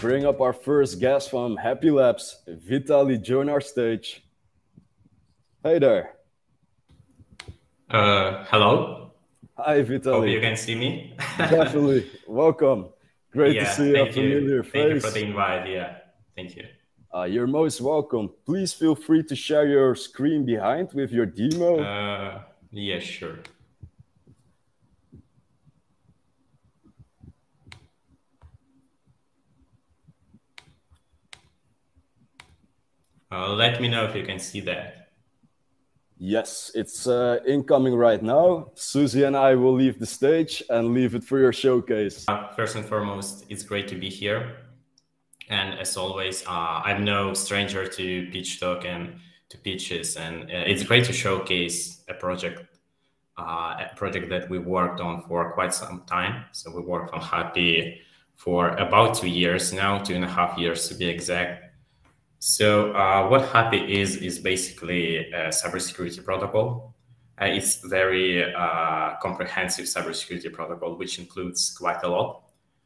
bring up our first guest from HAPI Labs. Vitaly, join our stage. Hey there. Hello. Hi, Vitaly. Hope you can see me. Definitely. Welcome. Great to see a familiar face. Thank you for the invite. Yeah, thank you. You're most welcome. Please feel free to share your screen behind with your demo. Yeah, sure. Let me know if you can see that. Yes, it's incoming right now. Susie and I will leave the stage and leave it for your showcase. First and foremost, it's great to be here. And as always, I'm no stranger to pitch talk and to pitches. And it's great to showcase a project that we worked on for quite some time. So we worked on HAPI for about 2 years now, 2.5 years to be exact. So what HAPI is basically a cybersecurity protocol. It's very comprehensive cybersecurity protocol, which includes quite a lot.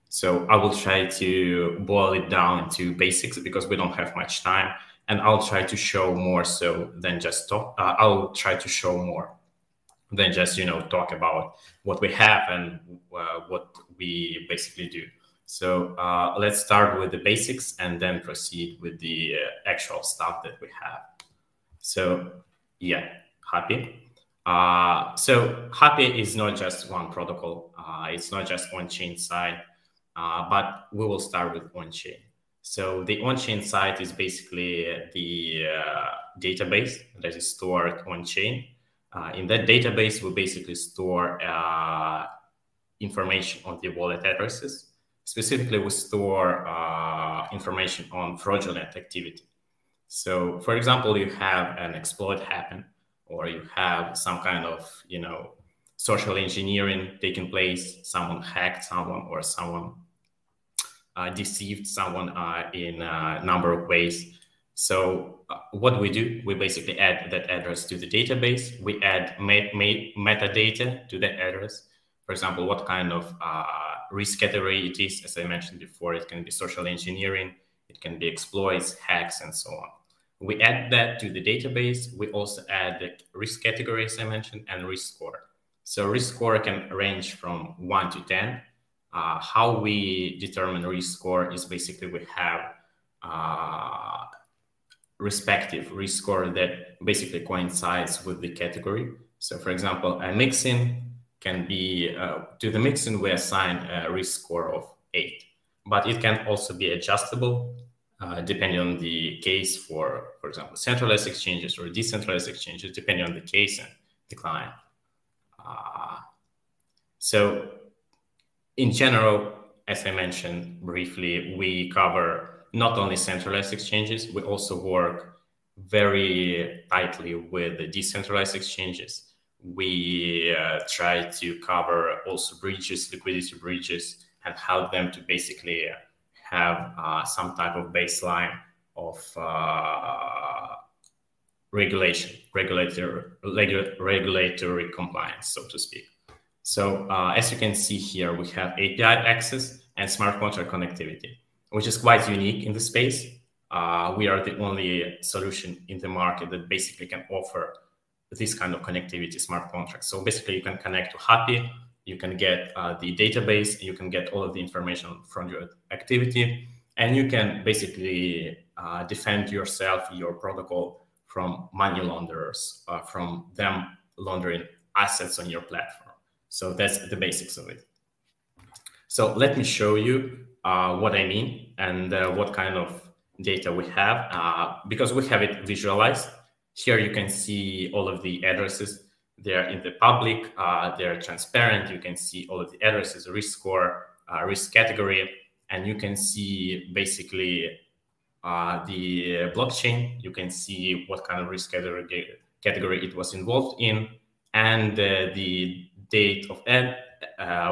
So I will try to boil it down to basics because we don't have much time, and I'll try to show more so than just talk. I'll try to show more than just talk about what we have and what we basically do. So let's start with the basics and then proceed with the actual stuff that we have. So yeah, HAPI. So HAPI is not just one protocol. It's not just on-chain side, but we will start with on-chain. So the on-chain side is basically the database that is stored on-chain. In that database, we basically store information on the wallet addresses. Specifically, we store information on fraudulent activity. So, for example, you have an exploit happen, or you have some kind of, social engineering taking place. Someone hacked someone, or someone deceived someone in a number of ways. So what we do, we basically add that address to the database. We add metadata to that address. For example, what kind of risk category it is. As I mentioned before, it can be social engineering, it can be exploits, hacks, and so on. We add that to the database. We also add the risk category, as I mentioned, and risk score. So risk score can range from 1 to 10. How we determine risk score is basically we have respective risk score that basically coincides with the category. So for example, a mixin can be, to the mixin we assign a risk score of 8, but it can also be adjustable depending on the case for example, centralized exchanges or decentralized exchanges, depending on the case and the client. So in general, as I mentioned briefly, we cover not only centralized exchanges, we also work very tightly with the decentralized exchanges. We try to cover also breaches, liquidity breaches, and help them to basically have some type of baseline of regulatory compliance, so to speak. So as you can see here, we have API access and smart contract connectivity, which is quite unique in the space. We are the only solution in the market that basically can offer this kind of connectivity, smart contracts. So basically you can connect to HAPI, you can get the database, you can get all of the information from your activity, and you can basically defend yourself, your protocol from money launderers, from them laundering assets on your platform. So that's the basics of it. So let me show you what I mean and what kind of data we have, because we have it visualized. Here you can see all of the addresses. They're in the public, they're transparent. You can see all of the addresses, risk score, risk category, and you can see basically the blockchain. You can see what kind of risk category it was involved in, and the date of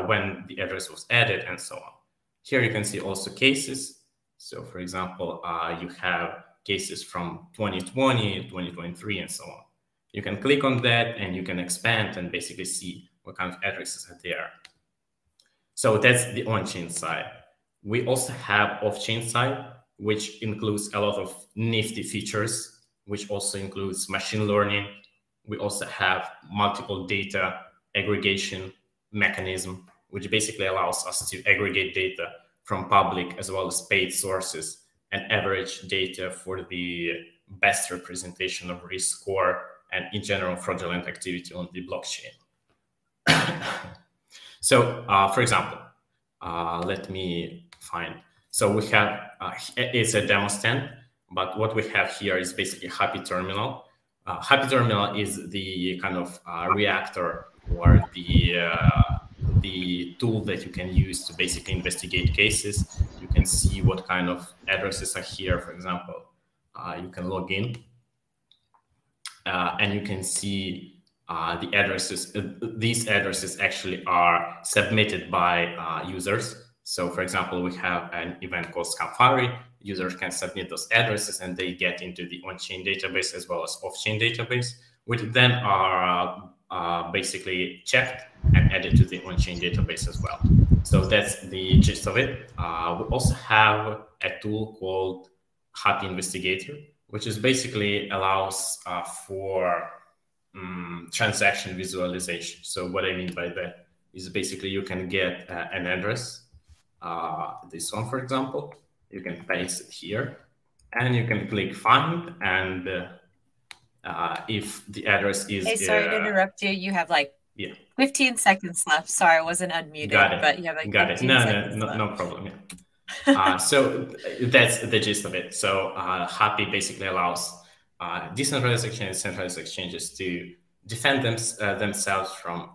when the address was added, and so on. Here you can see also cases. So for example, you have cases from 2020, 2023, and so on. You can click on that and you can expand and basically see what kind of addresses are there. So that's the on-chain side. We also have off-chain side, which includes a lot of nifty features, which also includes machine learning. We also have multiple data aggregation mechanism, which basically allows us to aggregate data from public as well as paid sources and average data for the best representation of risk score and in general fraudulent activity on the blockchain. So, for example, let me find. So we have, it's a demo stand, but what we have here is basically HAPI terminal. HAPI terminal is the kind of reactor or the tool that you can use to basically investigate cases. You can see what kind of addresses are here. For example, you can log in and you can see the addresses. These addresses actually are submitted by users. So for example, we have an event called Scamfari. Users can submit those addresses and they get into the on-chain database as well as off-chain database, which then are basically checked and added to the on-chain database as well. So that's the gist of it. We also have a tool called HAPI Investigator, which is basically allows for transaction visualization. So what I mean by that is basically you can get an address, this one, for example, you can paste it here and you can click find. And if the address is... Hey, sorry to interrupt you. You have like 15 seconds left. Sorry, I wasn't unmuted, but you have like 15 seconds left. No problem. Yeah. So that's the gist of it. So HAPI basically allows decentralized exchanges, centralized exchanges to defend themselves from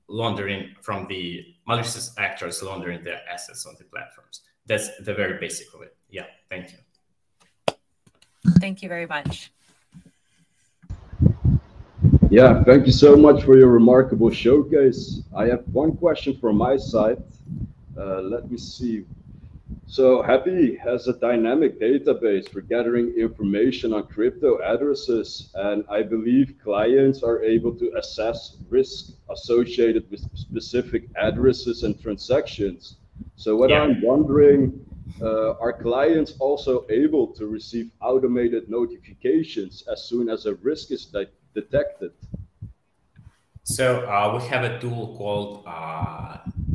laundering, from the malicious actors laundering their assets on the platforms. That's the very basic of it. Yeah, thank you. Thank you very much. Yeah, thank you so much for your remarkable showcase. I have one question from my side. Let me see. So HAPI has a dynamic database for gathering information on crypto addresses, and I believe clients are able to assess risk associated with specific addresses and transactions. So what I'm wondering, are clients also able to receive automated notifications as soon as a risk is detected? So we have a tool called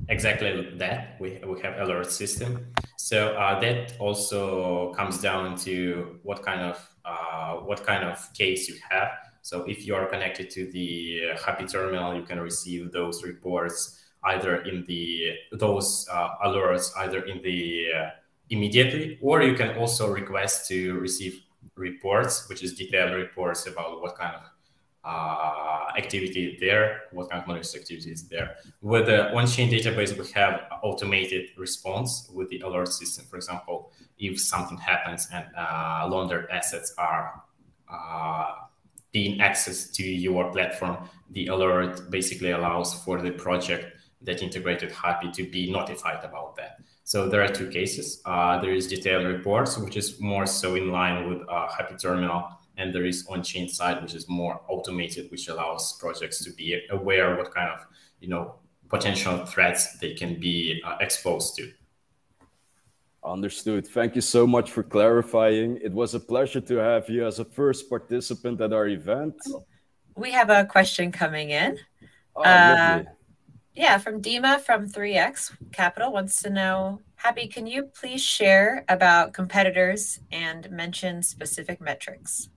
exactly that. We have alert system. So that also comes down to what kind of case you have. So if you are connected to the HAPI terminal, you can receive those reports either in those alerts either in the immediately, or you can also request to receive reports, which is detailed reports about what kind of activity there, what kind of malicious activity is there. With the on-chain database, we have automated response with the alert system. For example, if something happens and laundered assets are being accessed to your platform, the alert basically allows for the project that integrated HAPI to be notified about that. So there are two cases. There is detailed reports, which is more so in line with HAPI terminal, and there is on-chain side, which is more automated, which allows projects to be aware of what kind of, potential threats they can be exposed to. Understood. Thank you so much for clarifying. It was a pleasure to have you as a first participant at our event. We have a question coming in. Oh, lovely. Yeah, from Dima from 3X Capital wants to know, HAPI, can you please share about competitors and mention specific metrics?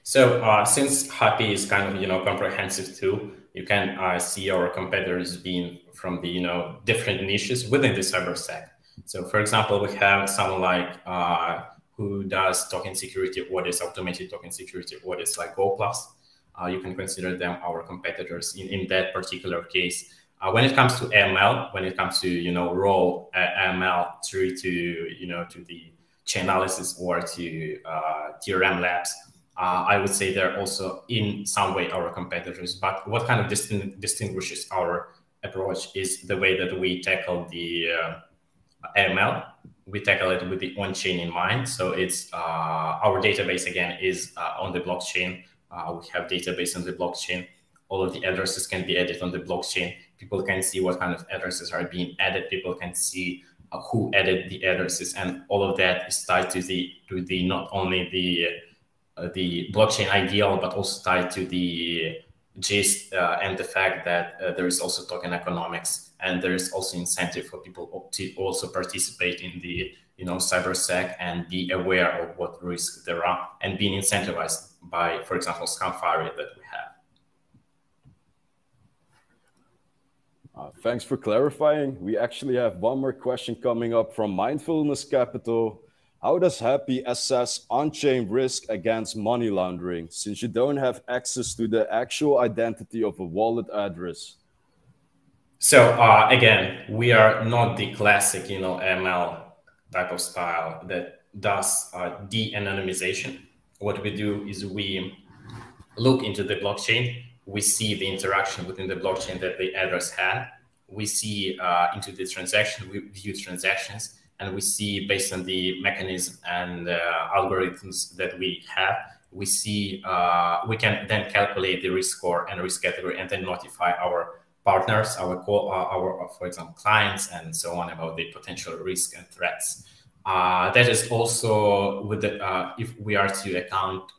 So since HAPI is kind of, comprehensive tool, you can see our competitors being from the, different niches within the cybersec. So for example, we have someone like who does token security audits, automated token security audits like Go+. You can consider them our competitors in that particular case. When it comes to ML, when it comes to, raw ML through to, to the chain analysis or to TRM labs, I would say they're also in some way our competitors. But what kind of distinguishes our approach is the way that we tackle the ML. We tackle it with the on-chain in mind. So it's our database, again, is on the blockchain. We have database on the blockchain. All of the addresses can be added on the blockchain. People can see what kind of addresses are being added. People can see who added the addresses, and all of that is tied to the not only the blockchain ideal, but also tied to the gist and the fact that there is also token economics, and there is also incentive for people to also participate in the cybersec and be aware of what risks there are and being incentivized by, for example, Scamfire that we have. Thanks for clarifying. We actually have one more question coming up from Mindfulness Capital. How does HAPI assess on-chain risk against money laundering, since you don't have access to the actual identity of a wallet address? So again, we are not the classic, ML type of style that does de-anonymization. What we do is we look into the blockchain. We see the interaction within the blockchain that the address had. We see into the transaction, we view transactions, and we see based on the mechanism and algorithms that we have, we see we can then calculate the risk score and risk category, and then notify our partners, our for example, clients, and so on about the potential risk and threats. That is also with the if we are to account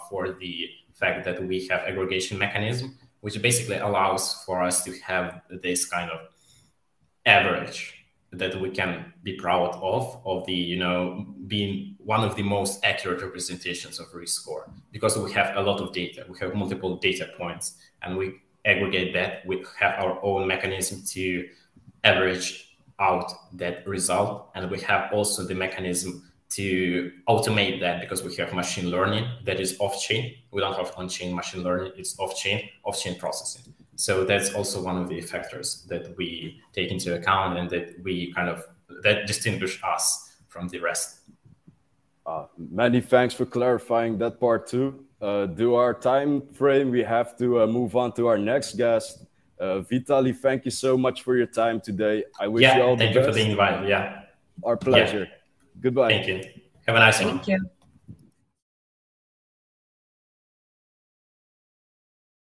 for the fact that we have aggregation mechanism, which basically allows for us to have this kind of average that we can be proud of the, being one of the most accurate representations of risk score, because we have a lot of data. We have multiple data points, and we aggregate that. We have our own mechanism to average out that result. And we have also the mechanism to automate that, because we have machine learning that is off-chain. We don't have on-chain machine learning, it's off-chain processing. So that's also one of the factors that we take into account, and that we that distinguish us from the rest. Many thanks for clarifying that part too. Due to our time frame, we have to move on to our next guest. Vitaly, thank you so much for your time today. I wish you all the best. Thank you for the invite. Yeah. Our pleasure. Yeah. Goodbye. Thank you. Have a nice one. Thank you.